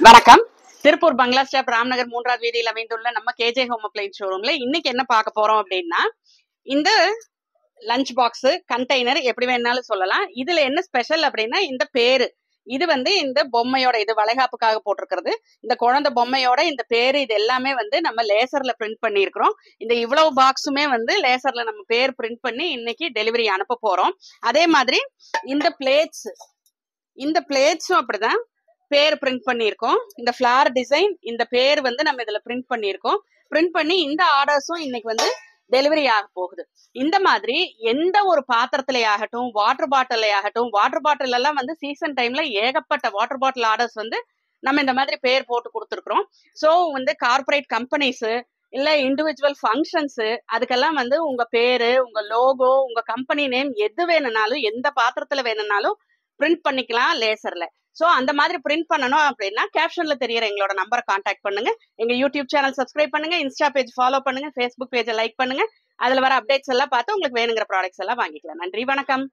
வணக்கம். திருப்பூர் பங்களா ஸ்டாப் ராம்நகர் 3வது வீதியில் அமைந்துள்ள நம்ம கேஜே ஹோம் அப்ளைன்ஸ் ஷோரூம்ல இன்னைக்கு என்ன பார்க்க போறோம் அப்படின்னா, இந்த லஞ்ச் பாக்ஸ் கண்டெய்னர் எப்படி வேணாலும் சொல்லலாம். இதுல என்ன ஸ்பெஷல் அப்படின்னா இந்த பேரு. இது இந்த பொம்மையோட இது வளைகாப்புக்காக போட்டிருக்கிறது. இந்த குழந்தை பொம்மையோட இந்த பேரு இது எல்லாமே நம்ம லேசர்ல பிரிண்ட் பண்ணியிருக்கிறோம். இந்த இவ்வளவு பாக்ஸுமே லேசர்ல நம்ம பேர் பிரிண்ட் பண்ணி இன்னைக்கு டெலிவரி அனுப்ப போறோம். அதே மாதிரி இந்த பிளேட்ஸும் அப்படிதான் பேர் பிரிண்ட் பண்ணியிருக்கோம். இந்த ஃபிளார் டிசைன் இந்த பேர் நம்ம இதுல பிரிண்ட் பண்ணியிருக்கோம். பிரிண்ட் பண்ணி இந்த ஆர்டர்ஸும் இன்னைக்கு டெலிவரி ஆக போகுது. இந்த மாதிரி எந்த ஒரு பாத்திரத்திலே ஆகட்டும், வாட்டர் பாட்டில் எல்லாம் சீசன் டைம்ல ஏகப்பட்ட வாட்டர் பாட்டில் ஆர்டர்ஸ் நம்ம இந்த மாதிரி பேர் போட்டு கொடுத்துருக்குறோம். ஸோ கார்பரேட் கம்பெனிஸ் இல்ல இண்டிவிஜுவல் ஃபங்க்ஷன்ஸ் அதுக்கெல்லாம் உங்க பேரு, உங்க லோகோ, உங்க கம்பெனி நேம் எது வேணும்னாலும் எந்த பாத்திரத்துல வேணும்னாலும் பிரிண்ட் பண்ணிக்கலாம் லேசர்ல. சோ அந்த மாதிரி பிரிண்ட் பண்ணணும் அப்படின்னா கேப்ஷன்ல தெரியற எங்களோட நம்பரை கான்டாக்ட் பண்ணுங்க. எங்க யூடியூப் சேனல் சப்ஸ்கிரைப் பண்ணுங்க, இன்ஸ்டா பேஜ் ஃபாலோ பண்ணுங்க, ஃபேஸ்புக் பேஜை லைக் பண்ணுங்க. அதுல வர அப்டேட்ஸ் எல்லாம் பார்த்து உங்களுக்கு வேணுங்கிற ப்ராடக்ட்ஸ் எல்லாம் வாங்கிக்கலாம். நன்றி, வணக்கம்.